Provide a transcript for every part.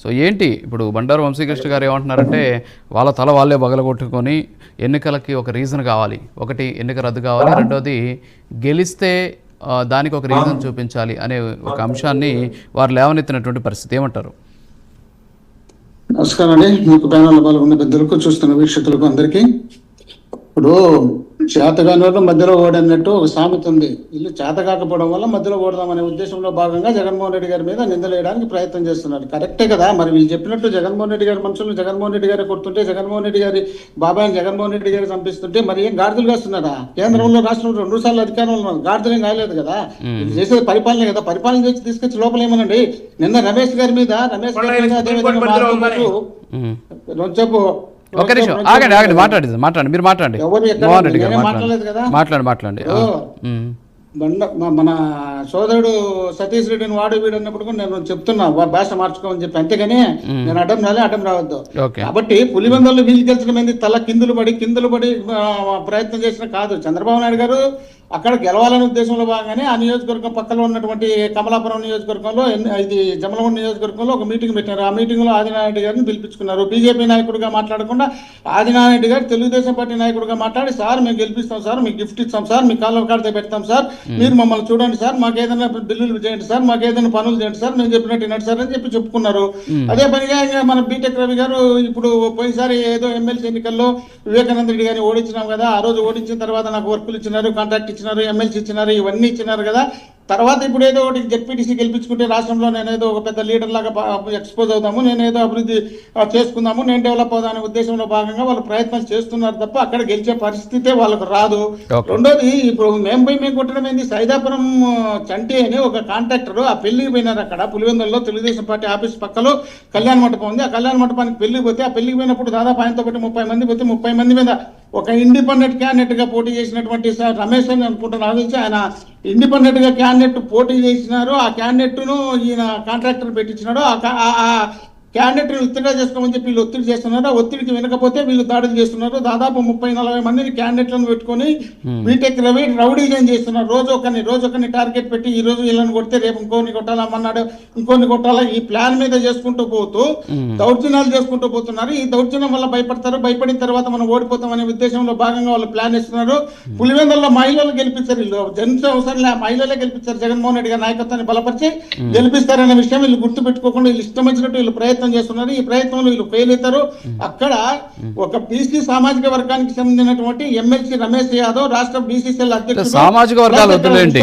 So ఏంటి ఇప్పుడు బండారు వంశీకృష్ణ గారు ఏమంటున్నారంటే వాళ్ళ తల వాళ్ళే బగలగొట్టుకొని ఎన్నికలకి ఒక రీజన్ కావాలి, ఒకటి ఎన్నిక రద్దు కావాలి, రెండోది గెలిస్తే దానికి ఒక రీజన్ చూపించాలి అనే ఒక అంశాన్ని వారు లేవనెత్తినటువంటి పరిస్థితి. ఏమంటారు? నమస్కారం అండి. మీకు ప్యానల్ పాల్గొన్న పెద్దలకు, చూస్తున్న వీక్షకులకు అందరికీ. ఇప్పుడు చేతగానోళ్ళు మధ్యలో ఓడన్నట్టు ఒక సామెత ఉంది. ఇల్లు చేత కాకపోవడం వల్ల మధ్యలో ఓడదామనే ఉద్దేశంలో భాగంగా జగన్మోహన్ రెడ్డి గారి మీద నిందలేయడానికి ప్రయత్నం చేస్తున్నారు. కరెక్టే కదా. మరి వీళ్ళు చెప్పినట్టు జగన్మోహన్ రెడ్డి గారి మనుషులను జగన్మోహన్ రెడ్డి గారి కొడుతుంటే, జగన్మోహన్ రెడ్డి గారి బాబాయిని జగన్మోహన్ రెడ్డి గారి చంపిస్తుంటే మరి ఏం గాడిదలు కాస్తున్నారా? కేంద్రంలో రాష్ట్రంలో 2 సార్లు అధికారంలో ఉన్నారు, గాడిదలేం కాలేదు కదా. వీళ్ళు చేసేది పరిపాలన కదా. పరిపాలన చేసి తీసుకొచ్చి లోపల ఏమనండి. నిన్న రమేష్ గారి మీద చెప్పు ఒక నిమిషం ఆగండి, మాట్లాడండి మీరు మాట్లాడండి. మోహన్ రెడ్డి గారు మాట్లాడండి. మన సోదరుడు సతీష్ రెడ్డిని వాడు వీడు అన్నప్పుడు కూడా నేను చెప్తున్నా భాష మార్చుకోమని చెప్పి, అంతేగాని నేను అడ్డం రావద్దు. కాబట్టి పులివెందులు వీళ్ళు గెలిచడం ఏంది? తల కిందులు పడి ప్రయత్నం చేసిన కాదు. చంద్రబాబు నాయుడు గారు అక్కడ గెలవాలనే ఉద్దేశంలో భాగంగానే ఆ నియోజకవర్గం పక్కన ఉన్నటువంటి కమలాపురం నియోజకవర్గంలో, ఇది జమలమూడి నియోజకవర్గంలో ఒక మీటింగ్ పెట్టారు. ఆ మీటింగ్ లో ఆదినారాయణ గారిని పిలిపించుకున్నారు. బీజేపీ నాయకుడిగా మాట్లాడకుండా ఆదినారాయణ గారు తెలుగుదేశం పార్టీ నాయకుడిగా మాట్లాడి, సార్ మేము గెలిపిస్తాం సార్, మీకు గిఫ్ట్ ఇస్తాం సార్, మీ కాళ్ళ కాడితే పెడతాం సార్, మీరు మమ్మల్ని చూడండి సార్, మాకు ఏదైనా బిల్లులు చేయండి సార్, మాకు ఏదైనా పనులు చేయండి సార్, మేము చెప్పినట్టు వినండి సార్ అని చెప్పి చెప్పుకున్నారు. అదే పనిగా మన బీటెక్ రవి గారు ఇప్పుడు పోయినసారి ఏదో ఎమ్మెల్సీ ఎన్నికల్లో వివేకానంద రెడ్డి గారిని ఓడించినాం కదా, ఆ రోజు ఓడించిన తర్వాత నాకు వర్కులు ఇచ్చినారు, కాంట్రాక్ట్ ఇచ్చినారు, ఎమ్మెల్సీ ఇచ్చినారు, ఇవన్నీ ఇచ్చినారు కదా. తర్వాత ఇప్పుడు ఏదో ఒకటి జెడ్పీటీసీ గెలిపించుకుంటే రాష్ట్రంలో నేనేదో ఒక పెద్ద లీడర్ లాగా ఎక్స్పోజ్ అవుతాము, నేనేదో అభివృద్ధి చేసుకుందాము, నేను డెవలప్ అవుదామనే ఉద్దేశంలో భాగంగా వాళ్ళు ప్రయత్నాలు చేస్తున్నారు తప్ప అక్కడ గెలిచే పరిస్థితే వాళ్ళకు రాదు. రెండోది, ఇప్పుడు మేము కొట్టడం ఏంది? సైదాపురం చంటి అని ఒక కాంట్రాక్టర్ ఆ పెళ్లికి పోయినారు. అక్కడ పులివెందులలో తెలుగుదేశం పార్టీ ఆఫీస్ పక్కలో కళ్యాణ మంటపం ఉంది. ఆ కళ్యాణ మంటపానికి పెళ్లికి పోతే, ఆ పెళ్లికి పోయినప్పుడు దాదాపు ఆయనతో పాటు 30 మంది పోతే 30 మంది మీద ఒక ఇండిపెండెంట్ క్యాండిడేట్ గా పోటీ చేసినటువంటి రమేష్ అని అనుకుంటున్నారు. ఆయన ఇండిపెండెంట్ గా క్యాండిడేట్ పోటీ చేసినారు. ఆ క్యాండిడేట్ ను ఈయన కాంట్రాక్టర్ పెట్టించినాడు. ఆ క్యాండిడేట్ విత్డ్రా చేసుకోమని చెప్పి వీళ్ళు ఒత్తిడి చేస్తున్నారు. ఆ ఒత్తిడికి వినకపోతే వీళ్ళు దాడులు చేస్తున్నారు. దాదాపు 30-40 మందిని క్యాండిడేట్లను పెట్టుకొని బీటెక్ రవి రౌడీజం చేస్తున్నారు. రోజు ఒకరిని టార్గెట్ పెట్టి, ఈ రోజు వీళ్ళని కొడితే రేపు ఇంకోని కొట్టాలమ్మన్నాడు, ఇంకోని కొట్టాలా, ఈ ప్లాన్ మీద చేసుకుంటూ పోతూ దౌర్జన్యాలు చేసుకుంటూ పోతున్నారు. ఈ దౌర్జన్యం వల్ల భయపడతారు, భయపడిన తర్వాత మనం ఓడిపోతాం అనే ఉద్దేశంలో భాగంగా వాళ్ళు ప్లాన్ ఇస్తున్నారు. పులివెందుల్లో మహిళలు గెలిపించారు. వీళ్ళు జన్స్ అవసరం లే, మహిళలే గెలిపించారు. జగన్మోహన్ రెడ్డి గారి నాయకత్వాన్ని బలపరిచి గెలిపిస్తారనే విషయం వీళ్ళు గుర్తు పెట్టుకోకుండా వీళ్ళు ఇష్టం వచ్చినట్టు వీళ్ళు ప్రయత్నం చేస్తున్నారు. ఈ ప్రయత్నంలో వీళ్ళు ఫెయిల్ అవుతారు. అక్కడ ఒక బీసీ సామాజిక వర్గానికి చెందినటువంటి ఎమ్మెల్సీ రమేష్ యాదవ్ రాష్ట్ర బీసీసీఎల్ అధ్యక్షుడు. సామాజిక వర్గాలు వద్దులేండి,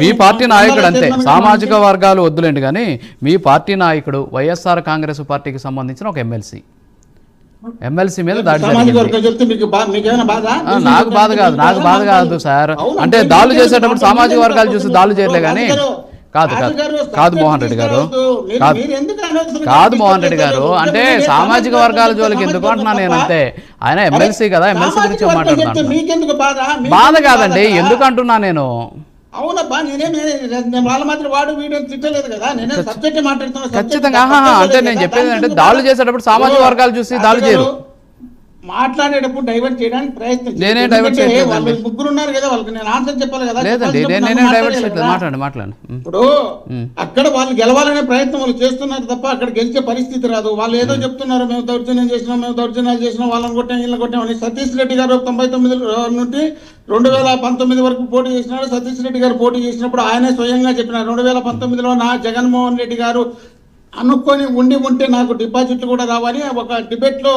మీ పార్టీ నాయకుడు అంతే. సామాజిక వర్గాలు వద్దులేండి కానీ మీ పార్టీ నాయకుడు వైఎస్ఆర్ కాంగ్రెస్ పార్టీకి సంబంధించిన ఒక ఎమ్మెల్సీ మీద దాడి నాకు బాధ కాదు సార్. అంటే దాడులు చేసేటప్పుడు సామాజిక వర్గాలు చూసి దాడులు చేయలే కానీ కాదు మోహన్ రెడ్డి గారు, మోహన్ రెడ్డి గారు అంటే సామాజిక వర్గాల జోలికి ఎందుకు అంటున్నా నేను. అంతే, ఆయన ఎమ్మెల్సీ కదా, ఎమ్మెల్సీ గురించి మాట్లాడుతున్నాను. బాధ కాదండి, ఎందుకు అంటున్నా నేను. అవునబ్బా, నేనే వాళ్ళ మాత్రం వాడు వీడియో తిట్టలేదు కదా, నేనే సబ్జెక్ట్ మాట్లాడుతున్నా. ఖచ్చితంగా అంటే నేను చెప్పేది అంటే దాడులు చేసేటప్పుడు సామాజిక వర్గాలు చూసి దాడులు చేయరు. మాట్లాడేటప్పుడు డైవర్ట్ చేయడానికి ప్రయత్నం. నేనే డైవర్ట్ చేయలేదు. వాళ్ళు ముగ్గురు ఉన్నారు కదా, వాళ్ళకి నేను ఆన్సర్ చెప్పాలి కదా. లేదండి, నేనే డైవర్ట్ చేయలేదు. మాట్లాడండి. ఇప్పుడు అక్కడ వాళ్ళు గెలవాలనే ప్రయత్నం వాళ్ళు చేస్తున్నారు తప్ప అక్కడ గెలిచే పరిస్థితి రాదు. వాళ్ళు ఏదో చెప్తున్నారు, మేము దౌర్జన్యాలు చేసినాం, వాళ్ళని కొట్టాం, వీళ్ళని కొట్టాం అని. సతీష్ రెడ్డి గారు 99 నుండి 2019 వరకు పోటీ చేసినాడు. సతీష్ రెడ్డి గారు పోటీ చేసినప్పుడు ఆయనే స్వయంగా చెప్పినారు, 2019లో నా జగన్మోహన్ రెడ్డి గారు అనుకొని ఉంటే నాకు డిపాజిట్లు కూడా రావాలి. ఒక డిబేట్ లో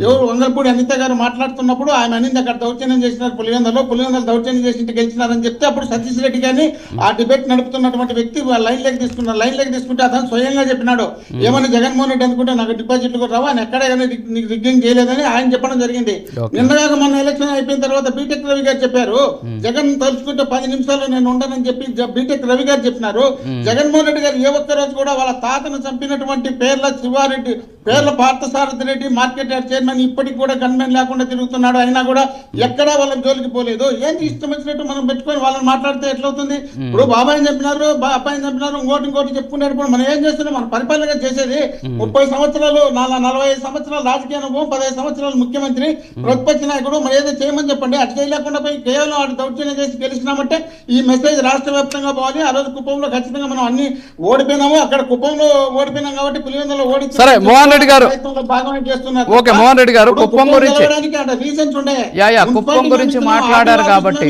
ఎవరు వంగల్పూడి అనిత గారు మాట్లాడుతున్నప్పుడు ఆయన అనింది అక్కడ దౌర్జన్యం చేసినారు పులివెందులో దౌర్జన్యం చేసి గెలిచినారని చెప్తే అప్పుడు సతీష్ రెడ్డి గారిని ఆ డిబేట్ నడుపుతున్నటువంటి వ్యక్తి లైన్ లెగ్ తీసుకుంటే అతను స్వయంగా చెప్పినాడు, ఏమని జగన్మోహన్ రెడ్డి అనుకుంటే నాకు డిపాజిట్లు కూడా రావు, ఆయన ఎక్కడే కానీ రిగ్గింగ్ చేయలేదని ఆయన చెప్పడం జరిగింది. నిన్నగాక మన ఎలక్షన్ అయిపోయిన తర్వాత బీటెక్ రవి గారు చెప్పారు, జగన్ తలుచుకుంటే 10 నిమిషాలు నేను ఉండనని చెప్పి బీటెక్ రవి గారు చెప్పినారు. జగన్మోహన్ రెడ్డి గారు ఏ ఒక్క రోజు కూడా వాళ్ళ తాతను చంపినటువంటి Perla Siva Reddy, Perla Parthasarathi Reddy market yard chairman ఇప్పటికి కూడా గన్మెన్ లేకుండా తిరుగుతున్నాడు. అయినా కూడా ఎక్కడా వాళ్ళకి జోలికి పోలేదు. ఏంటి ఇష్టం వచ్చినట్టు మనం పెట్టుకొని వాళ్ళని మాట్లాడితే ఎట్లవుతుంది? ఇప్పుడు బాబాయ్ చెప్పినారు, అబ్బాయిని చెప్పినారు, ఇంకోటి చెప్పుకునేటప్పుడు మనం ఏం చేస్తున్నాం? మన పరిపాలన చేసేది 30 సంవత్సరాలు, 45 సంవత్సరాలు రాజకీయ అనుభవం, 15 సంవత్సరాలు ముఖ్యమంత్రి, ప్రతిపక్ష నాయకుడు. మరి ఏదో చేయమని చెప్పండి. అటు చేయలేకుండా పోయి కేవలం అటు దౌర్జన్యం చేసి గెలిచినామంటే ఈ మెసేజ్ రాష్ట్ర వ్యాప్తంగా పోవాలి. ఆ రోజు కుప్పంలో ఖచ్చితంగా మనం అన్ని ఓడిపోయినాము. అక్కడ కుప్పంలో ఓడిపోయినాం కాబట్టి పులివెందులో ఓడించి సరే, మోహన్ రెడ్డి గారు. భాగమే చేస్తున్నారు. ఓకే, మోహన్ రెడ్డి గారు కుప్పం గురించి రీజన్స్ ఉండే కుప్పం గురించి మాట్లాడారు కాబట్టి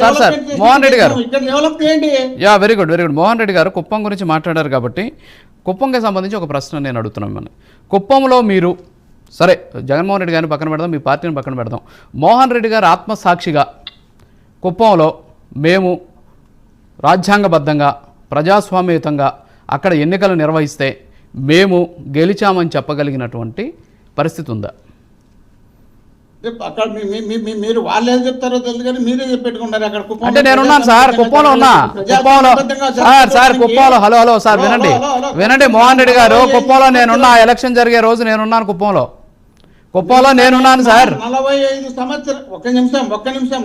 సార్ మోహన్ రెడ్డి గారు ఇక్కడ డెవలప్ చేయండి. వెరీ గుడ్ మోహన్ రెడ్డి గారు కుప్పం గురించి మాట్లాడారు కాబట్టి కుప్పంకి సంబంధించి ఒక ప్రశ్న నేను అడుగుతున్నాను. మన కుప్పంలో మీరు సరే జగన్మోహన్ రెడ్డి గారిని పక్కన పెడదాం, మీ పార్టీని పక్కన పెడదాం, మోహన్ రెడ్డి గారు ఆత్మసాక్షిగా కుప్పంలో మేము రాజ్యాంగబద్ధంగా ప్రజాస్వామ్యయుతంగా అక్కడ ఎన్నికలు నిర్వహిస్తే మేము గెలిచామని చెప్పగలిగినటువంటి పరిస్థితి ఉందా? అక్కడ మీరు వాళ్ళు ఏం చెప్తారో తెలుసు కానీ మీరే చెప్పెట్టుకున్నారు అక్కడ కుప్పం. అంటే నేనున్నాను సార్, కుప్పంలో ఉన్నా. కుప్పంలో సార్ కుప్పంలో హలో సార్ వినండి మోహన్ రెడ్డి గారు, కుప్పంలో నేనున్నా. ఎలక్షన్ జరిగే రోజు నేనున్నాను కుప్పంలో నేనున్నాను సార్. 45 సంవత్సరాలు ఒక్క నిమిషం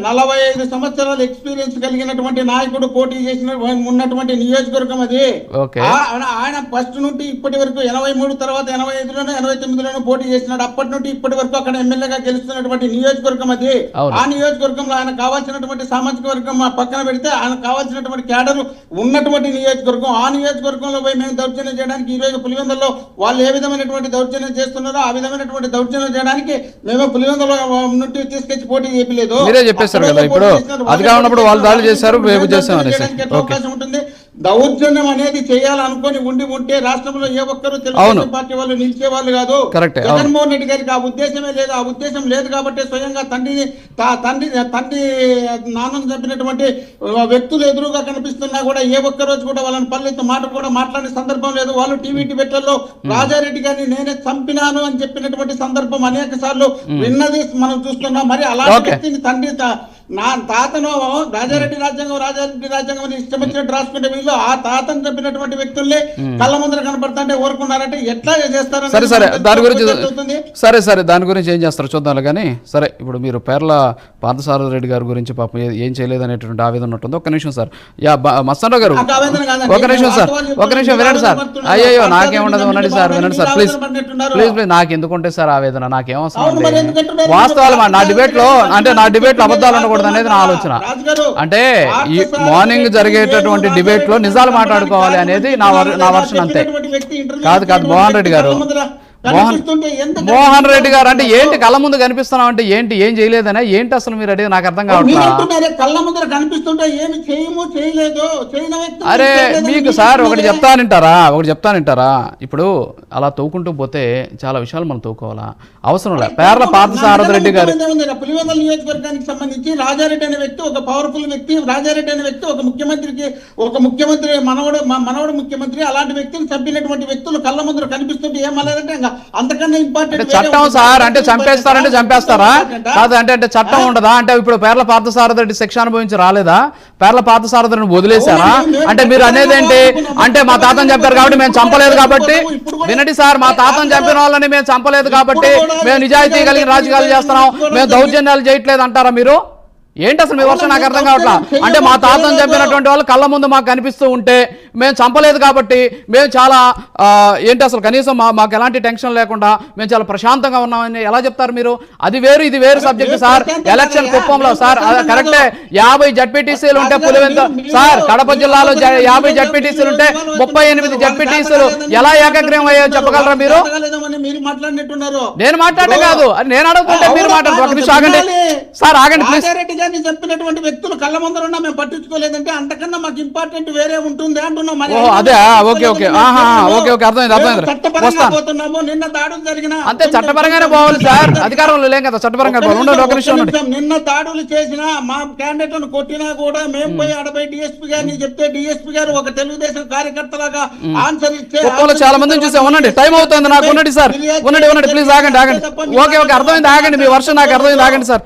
45 సంవత్సరాల ఎక్స్పీరియన్స్ కలిగినటువంటి నాయకుడు పోటీ చేసిన ఉన్నటువంటి నియోజకవర్గం అది. ఆయన ఫస్ట్ నుండి ఇప్పటి వరకు 83 తర్వాత 85లోనూ 89లోనూ పోటీ చేసినాడు. అప్పటి నుండి ఇప్పటి వరకు అక్కడ ఎమ్మెల్యేగా గెలుస్తున్నటువంటి నియోజకవర్గం అది. ఆ నియోజకవర్గంలో ఆయన కావాల్సినటువంటి సామాజిక వర్గం పక్కన పెడితే ఆయన కావాల్సినటువంటి క్యాడర్ ఉన్నటువంటి నియోజకవర్గం. ఆ నియోజకవర్గంలో పోయి మేము దౌర్జన్యం చేయడానికి ఈ రోజు పులివెందుల్లో వాళ్ళు ఏ విధమైనటువంటి దౌర్జన్యం చేస్తున్నారో ఆ విధమైనటువంటి దౌర్జన్యం చేయడానికి మేము పులివెందుల నుండి తీసుకొచ్చి పోటీ చేయలేదు. మీరే చెప్పేశారు కదా, ఇప్పుడు అది కానప్పుడు వాళ్ళు దాడి చేశారు, మేము చేసాం అవకాశం ఉంటుంది. దౌర్జన్యం అనేది చేయాలనుకొని ఉంటే రాష్ట్రంలో ఏ ఒక్కరు తెలుగుదేశం పార్టీ వాళ్ళు నిలిచే వాళ్ళు కాదు. జగన్మోహన్ రెడ్డి గారికి ఆ ఉద్దేశమే లేదు. ఆ ఉద్దేశం లేదు కాబట్టి స్వయంగా తండ్రి నాన్నను చంపినటువంటి వ్యక్తులు ఎదురుగా కనిపిస్తున్నా కూడా ఏ ఒక్క రోజు కూడా వాళ్ళని పల్లెత్తు మాట కూడా మాట్లాడే సందర్భం లేదు. వాళ్ళు టీవీ డిబేట్లలో రాజారెడ్డి గారిని నేనే చంపినాను అని చెప్పినటువంటి సందర్భం అనేక సార్లు విన్నది మనం చూస్తున్నాం. మరి అలాంటి వ్యక్తిని తండ్రి నా తాతను రాజారెడ్డి రాజ్యాంగం ఇష్టం వచ్చినట్టు రాసుకుంటే వీళ్ళు ఆ తాతను చెప్పినటువంటి వ్యక్తుల్ని కళ్ళ ముందర కనపడుతుంటే ఊరుకున్నారంటే ఎట్లా చేస్తారు? సరే దాని గురించి ఏం చేస్తారు చూద్దాం. కానీ సరే ఇప్పుడు మీరు పేర్ల పార్థసారథి రెడ్డి గారి గురించి పాపం ఏం చేయలేదు అనేటువంటి ఆవేదన ఉంటుంది. ఒక్క నిమిషం సార్, మస్తానరావు గారు ఒక నిమిషం సార్, వినండి సార్. అయ్యో నాకేముండదు, వినండి సార్ ప్లీజ్ నాకు ఎందుకుంటే సార్ ఆవేదన, నాకేమవసరం. వాస్తవాలు నా డిబేట్లో అబద్ధాలు ఉండకూడదు అనేది నా ఆలోచన. అంటే ఈ మార్నింగ్ జరిగేటటువంటి డిబేట్ లో నిజాలు మాట్లాడుకోవాలి అనేది నా వర్షన్ అంతే. కాదు మోహన్ రెడ్డి గారు అంటే ఏంటి కళ్ళ ముందు కనిపిస్తున్నాం అంటే ఏంటి, ఏం చేయలేదనే ఏంటి అసలు మీరు అడిగి నాకు అర్థం కావట్లేదు. కళ్ళ ముందర కనిపిస్తుంటే ఏమి చేయము చేయలేదు. అరే మీకు సార్ ఒకటి చెప్తానంటారా, ఇప్పుడు అలా తోకుంటూ పోతే చాలా విషయాలు మనం తోకోవాలా, అవసరం లేదు. పేర్ల పార్థసారథి రెడ్డి గారు పులివెందుల నియోజకవర్గానికి సంబంధించి రాజారెడ్డి అనే వ్యక్తి ఒక పవర్ఫుల్ వ్యక్తి. రాజారెడ్డి అనే వ్యక్తి ఒక ముఖ్యమంత్రి మనవడు ముఖ్యమంత్రి. అలాంటి వ్యక్తిని చంపినటువంటి వ్యక్తులు కళ్ళ ముందర కనిపిస్తుంటే ఏమలేదంటే అంతకన్నా ఇంపార్టెంట్ చట్టం సార్. అంటే చంపేస్తారంటే చంపేస్తారా కాదు అంటే చట్టం ఉండదా? అంటే ఇప్పుడు పేర్ల పార్థసారథి రెడ్డి శిక్ష అనుభవించి రాలేదా? పేర్ల పార్థసారథిని వదిలేశారా? అంటే మీరు అనేది ఏంటి అంటే మా తాతను చంపారు కాబట్టి మేము చంపలేదు కాబట్టి. వినండి సార్, మా తాతను చంపిన వాళ్ళని మేము చంపలేదు కాబట్టి మేము నిజాయితీ కలిగిన రాజకీయాలు చేస్తున్నాం, మేము దౌర్జన్యాలు చేయట్లేదు అంటారా మీరు? ఏంటి అసలు మీ వర్షం నాకు అర్థం కావట్లా. అంటే మా తాతను చంపినటువంటి వాళ్ళు కళ్ళ ముందు మాకు కనిపిస్తూ ఉంటే మేము చంపలేదు కాబట్టి మేము చాలా ఏంటి అసలు కనీసం మాకు ఎలాంటి టెన్షన్ లేకుండా మేము చాలా ప్రశాంతంగా ఉన్నామని ఎలా చెప్తారు మీరు? అది వేరు ఇది వేరు సబ్జెక్ట్ సార్. ఎలక్షన్ కుప్పంలో సార్ కరెక్టే 50 జడ్పీటీసీలు ఉంటే పులివెందు సార్ కడప జిల్లాలో 50 జడ్పీటీసీలు ఉంటే 38 జడ్పీటీసీలు ఎలా ఏకగ్రీవం అయ్యో చెప్పగలరా మీరు? నేను మాట్లాడే కాదు, నేను అడుగుతుంటే మీరు మాట్లాడుతూ ఒక నిమిషం ఆగండి సార్, ఆగండి ప్లీజ్. చెప్పినటువంటి వ్యక్తులు కళ్ళ ముందర ఉన్నా మేము పట్టించుకోలేదంటే అంతకన్నా మాకు ఇంపార్టెంట్ వేరే ఉంటుంది అంటున్నాం. అదే ఓకే అర్థమైంది. నిన్న దాడులు జరిగిన అంతే చట్టపరంగానే పోవాలి సార్, అధికారంలో లేం కదా చట్టపరంగా నిన్న దాడులు చేసిన మా క్యాండిడేట్ కొట్టినా కూడా మేము పోయి అడపై డిఎస్పీ గారిని చెప్తే డిఎస్పీ గారు ఒక తెలుగుదేశం కార్యకర్తలాగా ఆన్సర్ ఇచ్చే చాలా మందిని చూసా. ఉండండి, టైం అవుతుంది నాకు. ఉండండి సార్, ఉండండి ప్లీజ్ ఆగండి. ఓకే అర్థమైంది, ఆగండి. మీ వర్షం నాకు అర్థమైంది, ఆగండి సార్.